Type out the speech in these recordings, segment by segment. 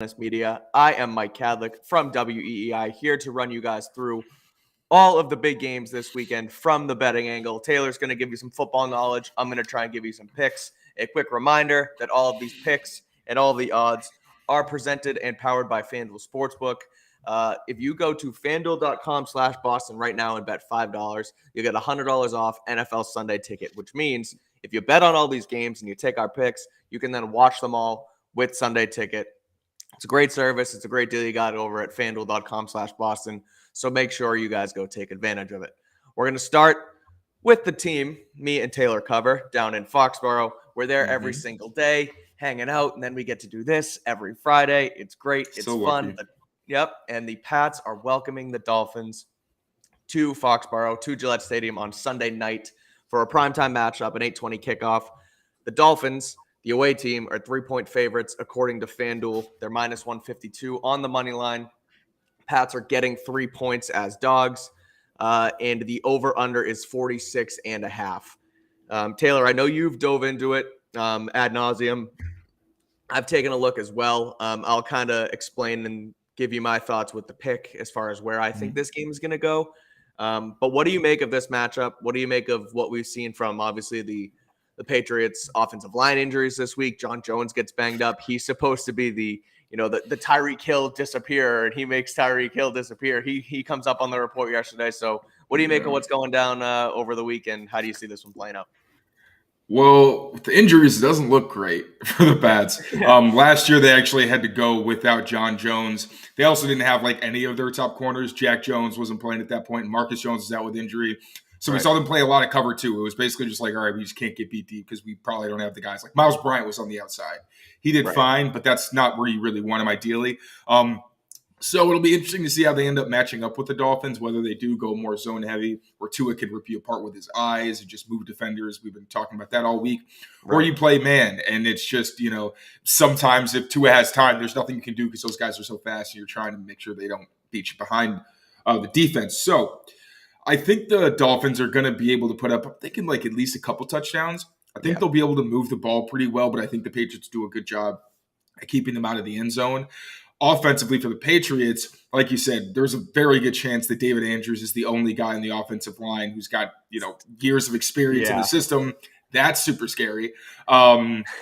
CLNS Media. I am Mike Kadlick from WEEI, here to run you guys through all of the big games this weekend from the betting angle. Taylor's going to give you some football knowledge. I'm going to try and give you some picks. A quick reminder that all of these picks and all of the odds are presented and powered by FanDuel Sportsbook. If you go to FanDuel.com/Boston right now and bet $5, you get $100 off NFL Sunday Ticket, which means if you bet on all these games and you take our picks, you can then watch them all with Sunday Ticket. It's a great service. It's a great deal you got over at FanDuel.com/Boston. So make sure you guys go take advantage of it. We're going to start with the team me and Taylor cover down in Foxborough. We're there every single day, hanging out, and then we get to do this every Friday. It's great. It's So fun. lucky. Yep. And the Pats are welcoming the Dolphins to Foxborough, to Gillette Stadium on Sunday night for a primetime matchup, an 8:20 kickoff. The Dolphins, the away team, are 3-point favorites according to FanDuel. They're minus 152 on the money line. Pats are getting 3 points as dogs, and the over-under is 46.5. Taylor, I know you've dove into it ad nauseum. I've taken a look as well. I'll kind of explain and give you my thoughts with the pick as far as where I think this game is going to go. But what do you make of this matchup? What do you make of what we've seen from, obviously, the Patriots' offensive line injuries this week? John Jones gets banged up. He's supposed to be the Tyreek Hill disappear, and he makes Tyreek Hill disappear. He comes up on the report yesterday. So what do you make of what's going down over the weekend? How do you see this one playing out? Well, with the injuries, it doesn't look great for the Pats. Last year, they actually had to go without John Jones. They also didn't have any of their top corners. Jack Jones wasn't playing at that point, and Marcus Jones was out with injury. So we saw them play a lot of cover two. It was basically just all right, we just can't get beat deep because we probably don't have the guys. Like Miles Bryant was on the outside. He did fine, but that's not where you really want him ideally. So it'll be interesting to see how they end up matching up with the Dolphins, whether they do go more zone heavy, or Tua could rip you apart with his eyes and just move defenders. We've been talking about that all week. Or you play man, and it's just, sometimes if Tua has time, there's nothing you can do because those guys are so fast, and you're trying to make sure they don't beat you behind the defense. So I think the Dolphins are going to be able to put up, I'm thinking at least a couple touchdowns. I think they'll be able to move the ball pretty well, but I think the Patriots do a good job at keeping them out of the end zone. Offensively for the Patriots, like you said, there's a very good chance that David Andrews is the only guy in the offensive line who's got, years of experience in the system. That's super scary.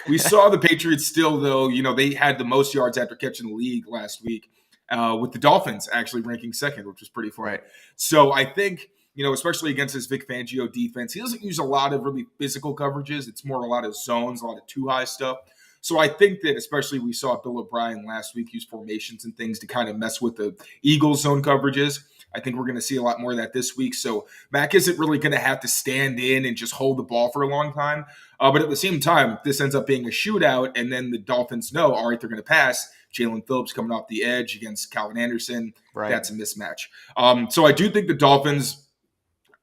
We saw the Patriots still, though, they had the most yards after catching the league last week, with the Dolphins actually ranking second, which was pretty fun. Right. So I think, especially against this Vic Fangio defense, he doesn't use a lot of really physical coverages. It's more a lot of zones, a lot of too high stuff. So I think that especially we saw Bill O'Brien last week use formations and things to kind of mess with the Eagles zone coverages. I think we're going to see a lot more of that this week. So Mac isn't really going to have to stand in and just hold the ball for a long time. But at the same time, if this ends up being a shootout and then the Dolphins know, all right, they're going to pass, Jalen Phillips coming off the edge against Calvin Anderson, that's a mismatch. So I do think the Dolphins,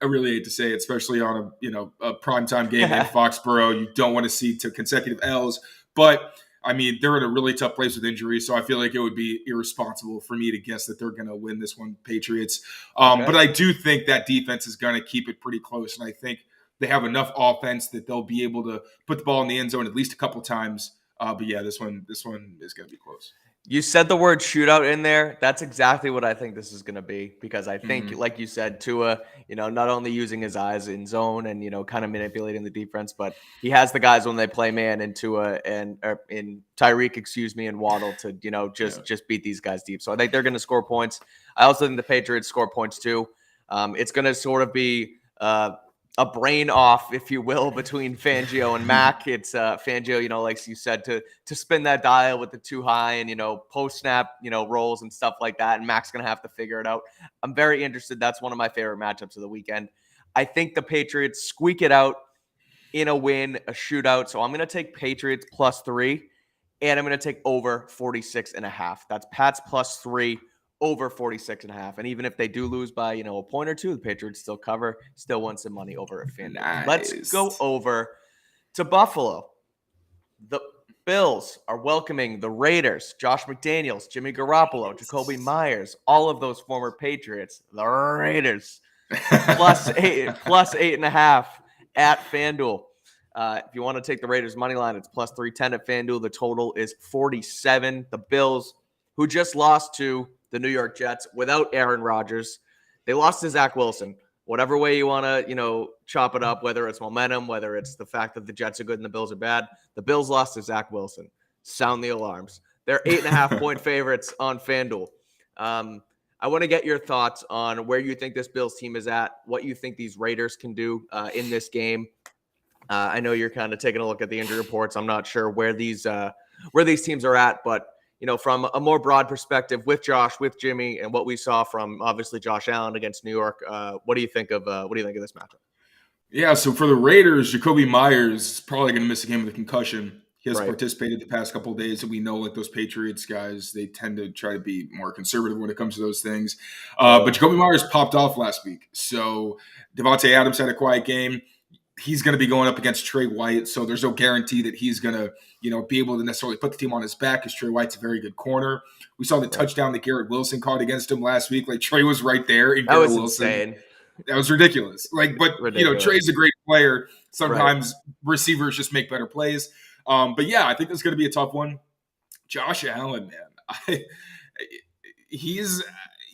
I really hate to say it, especially on a primetime game in Foxborough, you don't want to see two consecutive L's. But, they're in a really tough place with injuries, so I feel like it would be irresponsible for me to guess that they're going to win this one, Patriots. But I do think that defense is going to keep it pretty close, and I think they have enough offense that they'll be able to put the ball in the end zone at least a couple times. But, yeah, this one is going to be close. You said the word shootout in there. That's exactly what I think this is going to be, because I think, like you said, Tua, not only using his eyes in zone and, kind of manipulating the defense, but he has the guys when they play man in Tua and in Tyreek, and Waddle to, just beat these guys deep. So I think they're going to score points. I also think the Patriots score points too. It's going to sort of be a brain off, if you will, between Fangio and Mac. It's Fangio, like you said, to spin that dial with the too high and, post snap, rolls and stuff like that. And Mac's going to have to figure it out. I'm very interested. That's one of my favorite matchups of the weekend. I think the Patriots squeak it out in a win, a shootout. So I'm going to take Patriots +3, and I'm going to take over 46.5. That's Pats +3. Over 46.5. And even if they do lose by, a point or two, the Patriots still cover, still win some money over at FanDuel. Nice. Let's go over to Buffalo. The Bills are welcoming the Raiders, Josh McDaniels, Jimmy Garoppolo, Jacoby Myers, all of those former Patriots. The Raiders +8.5 at FanDuel. If you want to take the Raiders money line, it's +310 at FanDuel. The total is 47. The Bills who just lost to the New York Jets without Aaron Rodgers. They lost to Zach Wilson. Whatever way you want to, chop it up, whether it's momentum, whether it's the fact that the Jets are good and the Bills are bad, the Bills lost to Zach Wilson. Sound the alarms. They're 8.5-point favorites on FanDuel. I want to get your thoughts on where you think this Bills team is at, what you think these Raiders can do in this game. I know you're kind of taking a look at the injury reports. I'm not sure where these teams are at, but from a more broad perspective, with Josh, with Jimmy, and what we saw from obviously Josh Allen against New York, what do you think of this matchup? Yeah, so for the Raiders, Jacoby Myers is probably going to miss a game with a concussion. He has Right. participated the past couple of days, and we know like those Patriots guys, they tend to try to be more conservative when it comes to those things. But Jacoby Myers popped off last week. So Devontae Adams had a quiet game. He's going to be going up against Trey White, so there's no guarantee that he's going to, be able to necessarily put the team on his back, because Trey White's a very good corner. We saw the touchdown that Garrett Wilson caught against him last week. Like, Trey was right there. That was insane. That was ridiculous. Trey's a great player. Sometimes receivers just make better plays. But yeah, I think this is going to be a tough one. Josh Allen, man,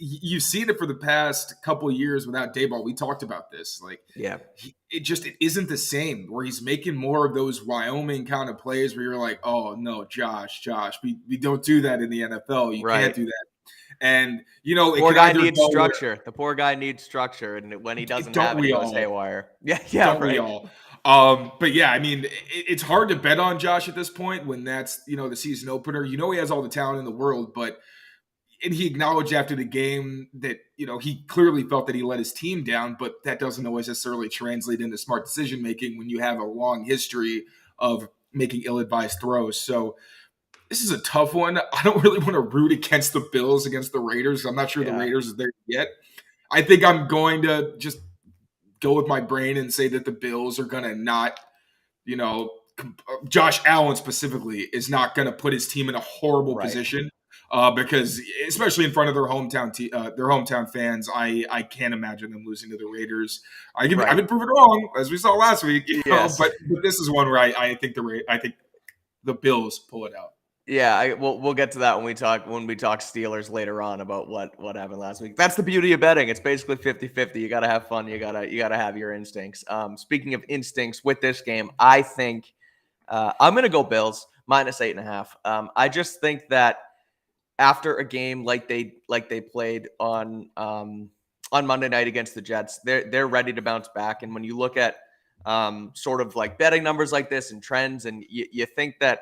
you've seen it for the past couple of years without Dayball. We talked about this. It isn't the same, where he's making more of those Wyoming kind of plays where you're like, oh no, Josh, we don't do that in the NFL. You can't do that. And poor guy needs structure. The poor guy needs structure, and when he doesn't have it, he goes haywire. Yeah, don't we all? But yeah, I mean, it's hard to bet on Josh at this point when that's the season opener. He has all the talent in the world, and he acknowledged after the game that he clearly felt that he let his team down, but that doesn't always necessarily translate into smart decision making when you have a long history of making ill-advised throws. So this is a tough one. I don't really want to root against the Bills against the Raiders. I'm not sure the Raiders are there yet. I think I'm going to just go with my brain and say that the Bills are going to not, Josh Allen specifically is not going to put his team in a horrible position because especially in front of their hometown fans, I can't imagine them losing to the Raiders. I've been proven wrong, as we saw last week, but this is one where I think the Bills pull it out. Yeah, we'll get to that when we talk Steelers later on about what happened last week. That's the beauty of betting. It's basically 50-50. You got to have fun. You got to have your instincts. Speaking of instincts with this game, I think I'm going to go Bills -8.5. I just think that after a game like they played on Monday night against the Jets, they're ready to bounce back. And when you look at sort of like betting numbers like this and trends, and you think that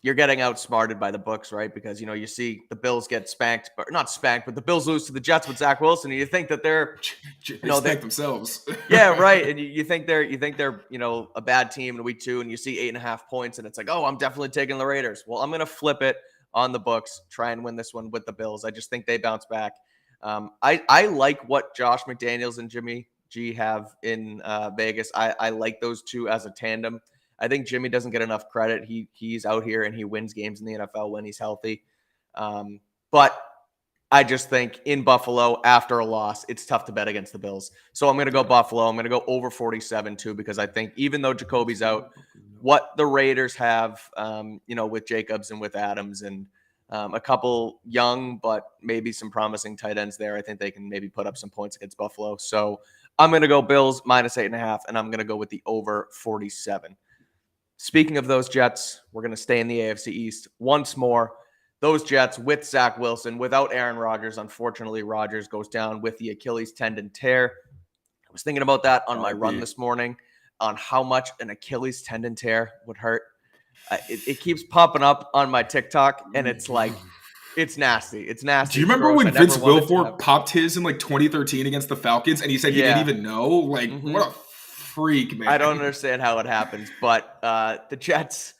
you're getting outsmarted by the books, right? Because, you see the Bills get spanked, but not spanked, but the Bills lose to the Jets with Zach Wilson. And you think that they're, they themselves. Yeah, right. And you think they're, a bad team in week 2, and you see 8.5 points, and it's like, oh, I'm definitely taking the Raiders. Well, I'm going to flip it on the books, try and win this one with the Bills. I just think they bounce back. I like what Josh McDaniels and Jimmy G have in Vegas. I like those two as a tandem. I think Jimmy doesn't get enough credit. He's out here and he wins games in the NFL when he's healthy. But I just think in Buffalo, after a loss, it's tough to bet against the Bills. So I'm going to go Buffalo. I'm going to go over 47 too, because I think even though Jacoby's out, what the Raiders have, with Jacobs and with Adams and a couple young but maybe some promising tight ends there, I think they can maybe put up some points against Buffalo. So I'm going to go Bills -8.5, and I'm going to go with the over 47. Speaking of those Jets, we're going to stay in the AFC East once more. Those Jets with Zach Wilson, without Aaron Rodgers. Unfortunately, Rodgers goes down with the Achilles tendon tear. I was thinking about that on my run this morning, on how much an Achilles tendon tear would hurt. It keeps popping up on my TikTok, and it's like, it's nasty. It's nasty. Do you remember when Vince Wilfork popped his in 2013 against the Falcons, and he said he didn't even know? What a freak, man. I don't understand how it happens, but the Jets,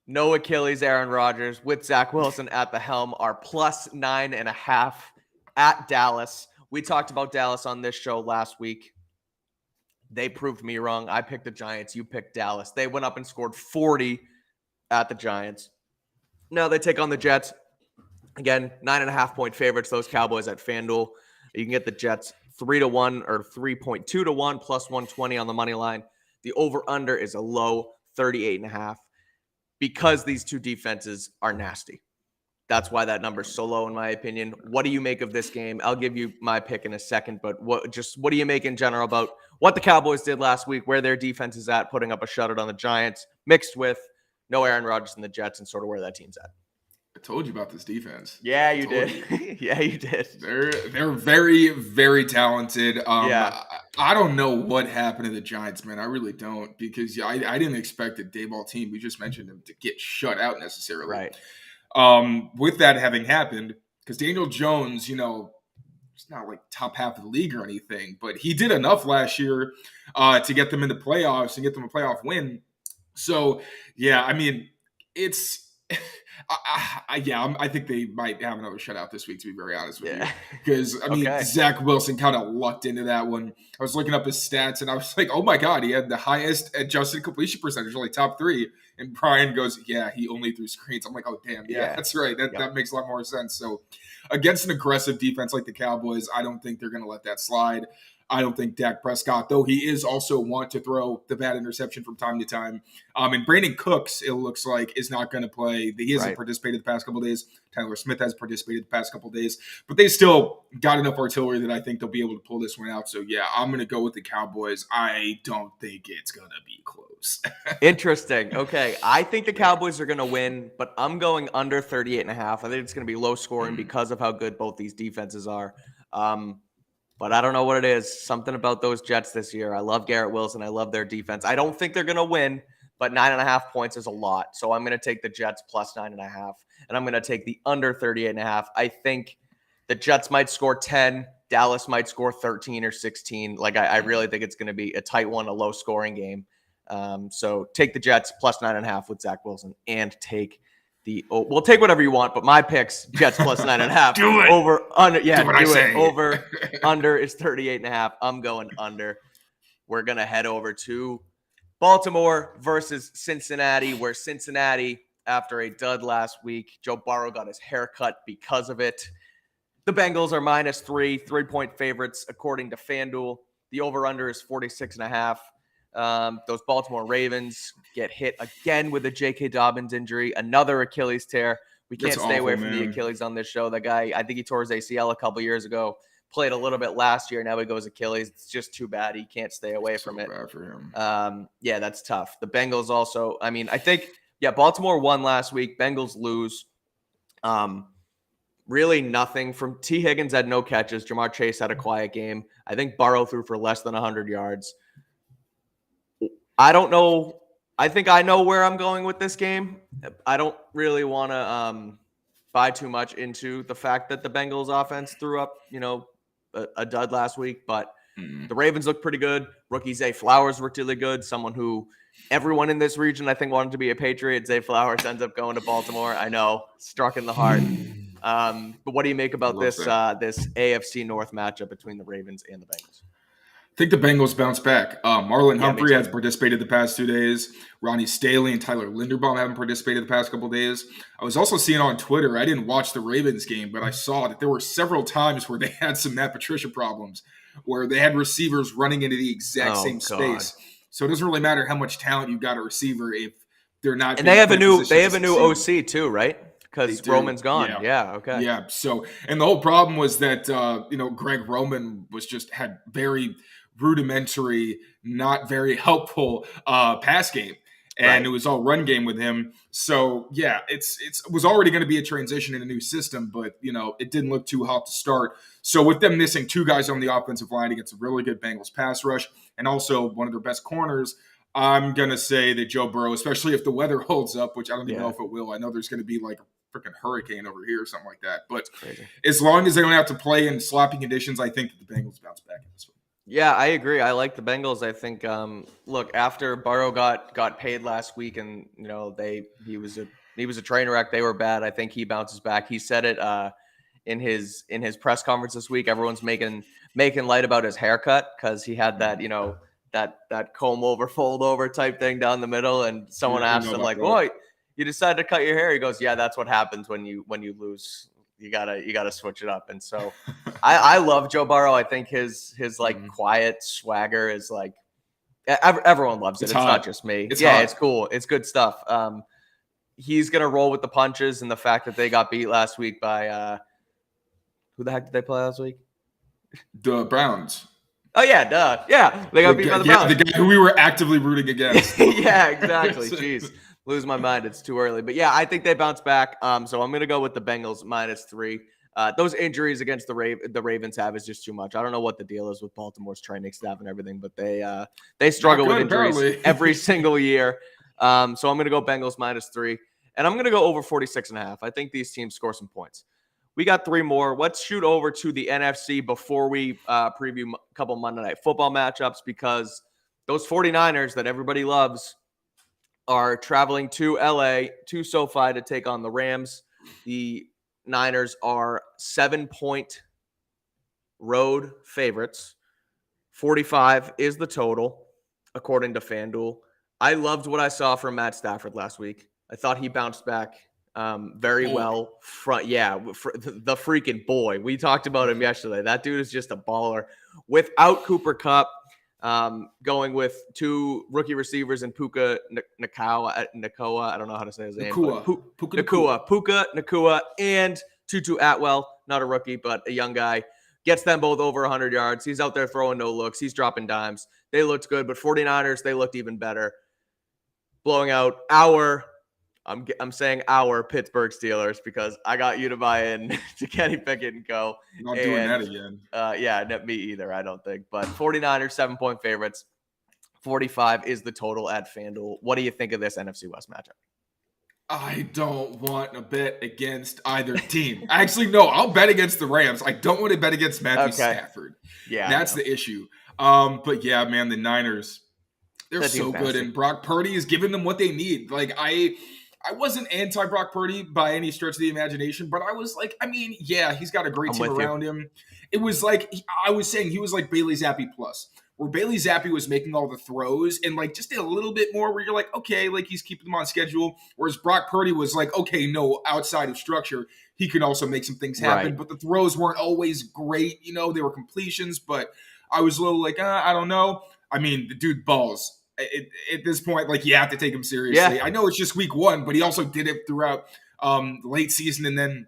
no Achilles, Aaron Rodgers with Zach Wilson at the helm, are +9.5 at Dallas. We talked about Dallas on this show last week. They proved me wrong. I picked the Giants. You picked Dallas. They went up and scored 40 at the Giants. Now they take on the Jets. Again, 9.5-point favorites, those Cowboys at FanDuel. You can get the Jets 3-1 or 3.2 to 1 +120 on the money line. The over-under is a low 38.5 because these two defenses are nasty. that's why that number's so low, in my opinion. What do you make of this game? I'll give you my pick in a second, but what do you make in general about what the Cowboys did last week, where their defense is at, putting up a shutout on the Giants, mixed with no Aaron Rodgers and the Jets, and sort of where that team's at? I told you about this defense. Yeah, you did. Yeah, you did. They're very, very talented. Yeah. I don't know what happened to the Giants, man. I really don't, because I didn't expect the Dayball team, we just mentioned them, to get shut out necessarily. Right. With that having happened, because Daniel Jones, he's not like top half of the league or anything, but he did enough last year to get them in the playoffs and get them a playoff win. So, yeah, I mean, it's I think they might have another shutout this week, to be very honest with you. Because, I mean, Zach Wilson kind of lucked into that one. I was looking up his stats, and I was like, oh, my God, he had the highest adjusted completion percentage, only top 3. And Brian goes, yeah, he only threw screens. I'm like, oh, damn, yeah, that's right. That makes a lot more sense. So, against an aggressive defense like the Cowboys, I don't think they're going to let that slide. I don't think Dak Prescott, though he is also want to throw the bad interception from time to time. And Brandon Cooks, it looks like, is not going to play. He hasn't participated the past couple of days. Tyler Smith has participated the past couple of days. But they still got enough artillery that I think they'll be able to pull this one out. So, yeah, I'm going to go with the Cowboys. I don't think it's going to be close. Interesting. Okay. I think the Cowboys are going to win, but I'm going under 38.5. I think it's going to be low scoring because of how good both these defenses are. But I don't know what it is. Something about those Jets this year. I love Garrett Wilson. I love their defense. I don't think they're going to win, but 9.5 points is a lot. So I'm going to take the Jets plus 9.5, and I'm going to take the under 38.5. I think the Jets might score 10. Dallas might score 13 or 16. Like, I really think it's going to be a tight one, a low-scoring game. So take the Jets plus 9.5 with Zach Wilson, and take we'll take whatever you want, but my picks, Jets plus 9.5. Do it. Over, under, yeah, do it. Over, under is 38.5. I'm going under. We're going to head over to Baltimore versus Cincinnati, where Cincinnati, after a dud last week, Joe Burrow got his hair cut because of it. The Bengals are -3, 3-point favorites, according to FanDuel. The over-under is 46.5. Those Baltimore Ravens get hit again with a J.K. Dobbins injury, another Achilles tear. We can't stay away from the Achilles on this show. That guy, I think he tore his ACL a couple years ago, played a little bit last year. Now he goes Achilles. It's just too bad. He can't stay away from it. Bad for him. Yeah, that's tough. The Bengals also, I mean, I think, Baltimore won last week. Bengals lose. Really nothing from T. Higgins had no catches. Jamar Chase had a quiet game. I think Burrow threw for less than 100 yards. I don't know. I think I know where I'm going with this game. I don't really want to buy too much into the fact that the Bengals offense threw up, a dud last week, but the Ravens look pretty good. Rookie Zay Flowers looked really good. Someone who everyone in this region, I think, wanted to be a Patriot. Zay Flowers ends up going to Baltimore. I know, struck in the heart. But what do you make about this AFC North matchup between the Ravens and the Bengals? I think the Bengals bounce back. Marlon Humphrey has participated the past 2 days. Ronnie Staley and Tyler Linderbaum haven't participated the past couple of days. I was also seeing on Twitter, I didn't watch the Ravens game, but I saw that there were several times where they had some Matt Patricia problems, where they had receivers running into the exact same space. So it doesn't really matter how much talent you've got a receiver if they're not. And they have a new OC too, right? Because Roman's gone. Yeah. Okay. Yeah. So, and the whole problem was that Greg Roman had very rudimentary, not very helpful pass game, and it was all run game with him. So yeah, it was already going to be a transition in a new system, but it didn't look too hot to start. So with them missing 2 guys on the offensive line against a really good Bengals pass rush, and also one of their best corners, I'm gonna say that Joe Burrow, especially if the weather holds up, which I don't even know if it will. I know there's going to be like a freaking hurricane over here or something like that, but as long as they don't have to play in sloppy conditions, I think that the Bengals bounce back in this one. Yeah, I agree. I like the Bengals. I think, look, after Burrow got paid last week, and he was a train wreck. They were bad. I think he bounces back. He said it in his press conference this week. Everyone's making light about his haircut because he had that that comb over, fold over type thing down the middle, and someone asked him like, "Boy, you decided to cut your hair?" He goes, "Yeah, that's what happens when you lose. You gotta switch it up." And so I love Joe Burrow. I think his quiet swagger is like everyone loves it. It's not just me. It's cool. It's good stuff. he's going to roll with the punches and the fact that they got beat last week by who the heck did they play last week? The Browns. Oh, yeah, duh. Yeah, they got beat by the Browns. The guy who we were actively rooting against. Yeah, exactly. Jeez, lose my mind. It's too early. But, yeah, I think they bounce back. So I'm going to go with the Bengals -3. Those injuries against the Ravens have is just too much. I don't know what the deal is with Baltimore's training staff and everything, but they struggle with injuries every single year. So I'm going to go Bengals -3. And I'm going to go over 46.5. I think these teams score some points. We got 3 more. Let's shoot over to the NFC before we preview a couple Monday Night Football matchups, because those 49ers that everybody loves are traveling to LA, to SoFi to take on the Rams. The Niners are 7-point road favorites. 45 is the total, according to FanDuel. I loved what I saw from Matt Stafford last week. I thought he bounced back very well. The freaking boy. We talked about him yesterday. That dude is just a baller. Without Cooper Kupp, going with 2 rookie receivers and Puka Nacua. I don't know how to say his name. Puka Nacua, and Tutu Atwell, not a rookie, but a young guy. Gets them both over 100 yards. He's out there throwing no looks. He's dropping dimes. They looked good, but 49ers, they looked even better. Blowing out I'm saying our Pittsburgh Steelers, because I got you to buy in to Kenny Pickett and Co. Not doing that again. Not me either, I don't think. But 49ers, 7-point favorites. 45 is the total at FanDuel. What do you think of this NFC West matchup? I don't want to bet against either team. Actually, no, I'll bet against the Rams. I don't want to bet against Matthew Stafford. Yeah, that's the issue. But yeah, man, the Niners, they're so good, and Brock Purdy is giving them what they need. Like, I wasn't anti-Brock Purdy by any stretch of the imagination, but I was like, I mean, yeah, he's got a great team around him. It was like, I was saying he was like Bailey Zappi plus, where Bailey Zappi was making all the throws and like just a little bit more where you're like, okay, like he's keeping them on schedule. Whereas Brock Purdy was like, okay, no, outside of structure, he can also make some things happen. Right. But the throws weren't always great. You know, they were completions, but I was a little like, I don't know. I mean, the dude balls. At this point, like, you have to take him seriously. Yeah. I know it's just week 1, but he also did it throughout late season, and then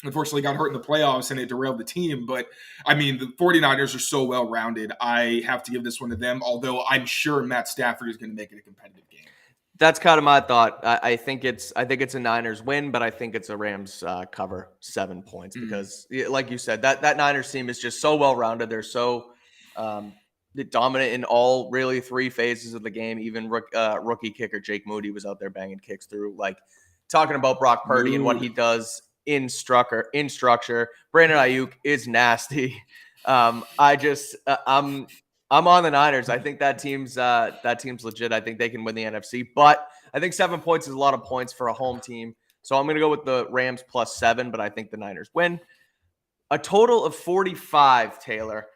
unfortunately got hurt in the playoffs and it derailed the team. But I mean, the 49ers are so well-rounded. I have to give this one to them, although I'm sure Matt Stafford is going to make it a competitive game. That's kind of my thought. I think it's a Niners win, but I think it's a Rams cover 7 points because, like you said, that Niners team is just so well-rounded. They're so dominant in all really 3 phases of the game. Even rookie kicker Jake Moody was out there banging kicks through. Like, talking about Brock Purdy and what he does in structure. Brandon Ayuk is nasty. I'm on the Niners. I think that team's legit. I think they can win the NFC, but I think 7 points is a lot of points for a home team. So I'm going to go with the Rams +7, but I think the Niners win. A total of 45, Taylor.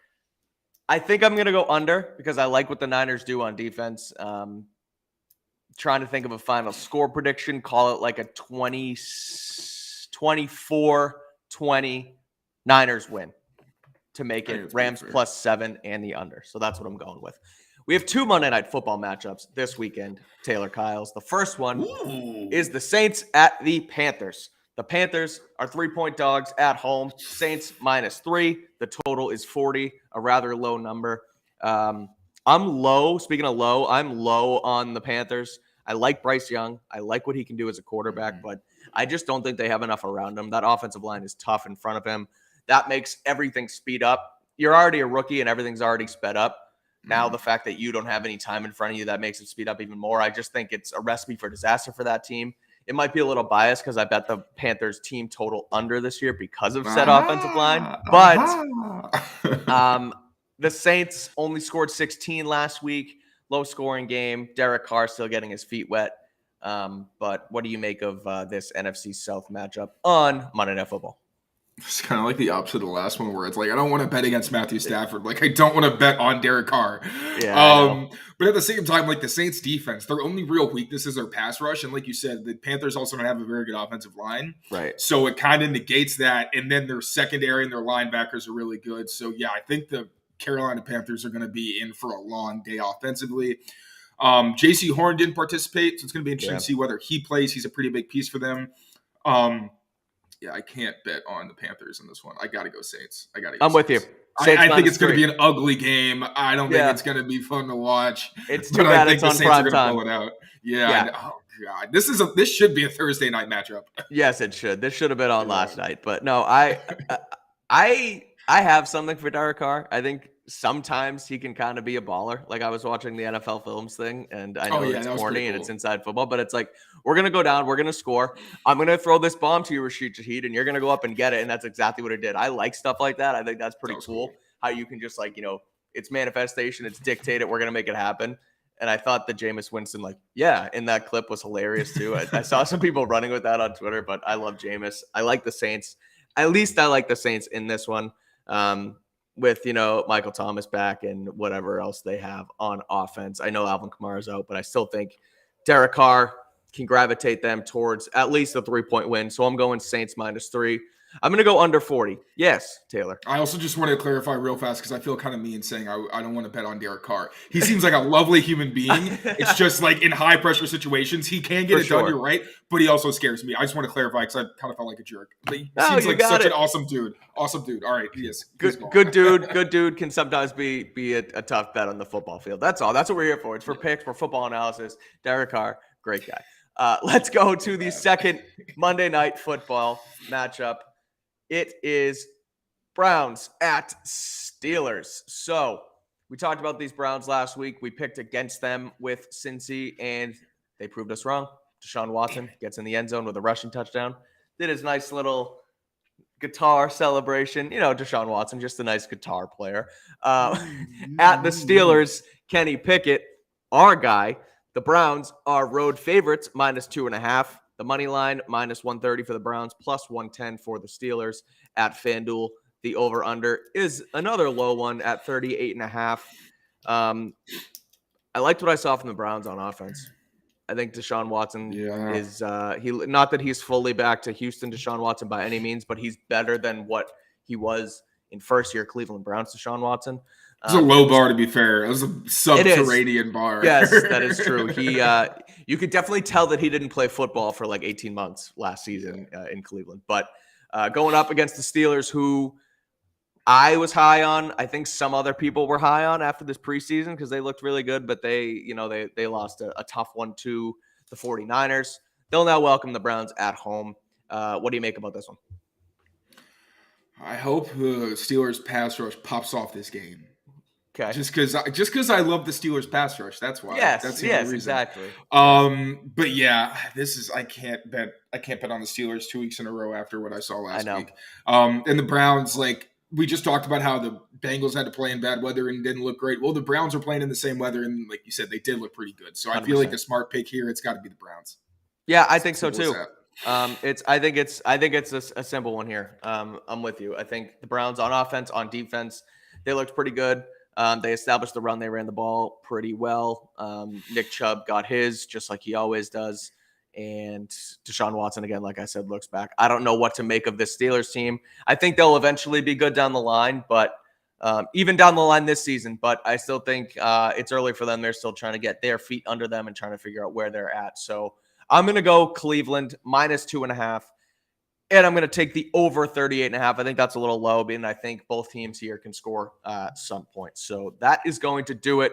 I think I'm going to go under because I like what the Niners do on defense. Trying to think of a final score prediction. Call it like a 24-20 Niners win to make it Rams +7 and the under. So that's what I'm going with. We have 2 Monday Night Football matchups this weekend, Taylor Kyles. The first one is the Saints at the Panthers. The Panthers are 3-point dogs at home. Saints -3. The total is 40, a rather low number. I'm low. Speaking of low, I'm low on the Panthers. I like Bryce Young. I like what he can do as a quarterback, but I just don't think they have enough around him. That offensive line is tough in front of him. That makes everything speed up. You're already a rookie and everything's already sped up. Now the fact that you don't have any time in front of you, that makes it speed up even more. I just think it's a recipe for disaster for that team. It might be a little biased because I bet the Panthers team total under this year because of said offensive line. But the Saints only scored 16 last week. Low scoring game. Derek Carr still getting his feet wet. But what do you make of this NFC South matchup on Monday Night Football? It's kind of like the opposite of the last one where it's like, I don't want to bet against Matthew Stafford. Like, I don't want to bet on Derek Carr. Yeah, but at the same time, like, the Saints defense, their only real weakness is their pass rush. And like you said, the Panthers also don't have a very good offensive line. Right. So it kind of negates that. And then their secondary and their linebackers are really good. So yeah, I think the Carolina Panthers are going to be in for a long day offensively. JC Horn didn't participate, so it's going to be interesting to see whether he plays. He's a pretty big piece for them. Yeah, I can't bet on the Panthers in this one. I got to go Saints. I'm with you. I think it's going to be an ugly game. I don't think it's going to be fun to watch. It's too bad it's on prime time. Pull it out. Yeah. Oh God, this should be a Thursday night matchup. Yes, it should. This should have been on last night, but no, I have something for Derek Carr. I think sometimes he can kind of be a baller. Like I was watching the NFL Films thing, and I know it's corny and it's inside football, but it's like we're gonna go down, we're gonna score. I'm gonna throw this bomb to you, Rashid Shaheed, and you're gonna go up and get it, and that's exactly what it did. I like stuff like that. I think that's pretty cool. How you can just like it's manifestation, it's dictated. We're gonna make it happen. And I thought the Jameis Winston, in that clip was hilarious too. I saw some people running with that on Twitter, but I love Jameis. I like the Saints. At least I like the Saints in this one. With Michael Thomas back and whatever else they have on offense. I know Alvin Kamara's out, but I still think Derek Carr can gravitate them towards at least a 3-point win. So I'm going Saints -3. I'm going to go under 40. Yes, Taylor. I also just want to clarify real fast because I feel kind of mean saying I don't want to bet on Derek Carr. He seems like a lovely human being. It's just like in high pressure situations, he can get done, you're right, but he also scares me. I just want to clarify because I kind of felt like a jerk. But he seems like such an awesome dude. Awesome dude. All right, he is. Good dude. Good dude can sometimes be a tough bet on the football field. That's all. That's what we're here for. It's for picks, for football analysis. Derek Carr, great guy. Let's go to the second Monday Night Football matchup. It is Browns at Steelers. So we talked about these Browns last week. We picked against them with Cincy, and they proved us wrong. Deshaun Watson gets in the end zone with a rushing touchdown. Did his nice little guitar celebration. Deshaun Watson, just a nice guitar player. At the Steelers, Kenny Pickett, our guy. The Browns are road favorites, -2.5. The money line, -130 for the Browns, +110 for the Steelers at FanDuel. The over-under is another low one at 38.5. I liked what I saw from the Browns on offense. I think Deshaun Watson is not that he's fully back to Houston Deshaun Watson by any means, but he's better than what he was in first-year Cleveland Browns Deshaun Watson. It's a low bar, to be fair. It was a subterranean bar. Yes, that is true. You could definitely tell that he didn't play football for 18 months last season in Cleveland. But going up against the Steelers, who I was high on, I think some other people were high on after this preseason because they looked really good, but they lost a tough one to the 49ers. They'll now welcome the Browns at home. What do you make about this one? I hope the Steelers pass rush pops off this game. Okay. Just because I love the Steelers pass rush, that's why. Yes, that's exactly. But yeah, I can't bet on the Steelers 2 weeks in a row after what I saw last week. And the Browns, we just talked about how the Bengals had to play in bad weather and didn't look great. Well, the Browns are playing in the same weather, and like you said, they did look pretty good. So I 100%. Feel like the smart pick here, it's got to be the Browns. Yeah, I think so too. I think it's a simple one here. I'm with you. I think the Browns on offense, on defense, they looked pretty good. They established the run. They ran the ball pretty well. Nick Chubb got his, just like he always does. And Deshaun Watson, again, like I said, looks back. I don't know what to make of this Steelers team. I think they'll eventually be good down the line, but even down the line this season. But I still think it's early for them. They're still trying to get their feet under them and trying to figure out where they're at. So I'm going to go Cleveland -2.5. And I'm going to take the over 38.5. I think that's a little low, and I think both teams here can score some points. So that is going to do it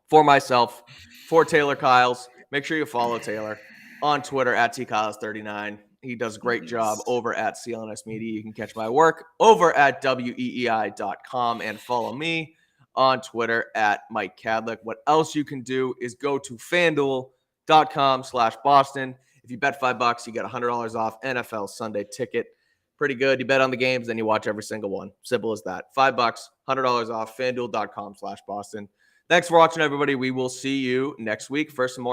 for myself, for Taylor Kyles. Make sure you follow Taylor on Twitter at tkyles39. He does a great job over at CLNS Media. You can catch my work over at WEEI.com and follow me on Twitter at Mike Kadlick. What else you can do is go to FanDuel.com/Boston. If you bet $5, you get $100 off NFL Sunday ticket. Pretty good. You bet on the games, then you watch every single one. Simple as that. $5, $100 off, FanDuel.com/Boston. Thanks for watching, everybody. We will see you next week for some more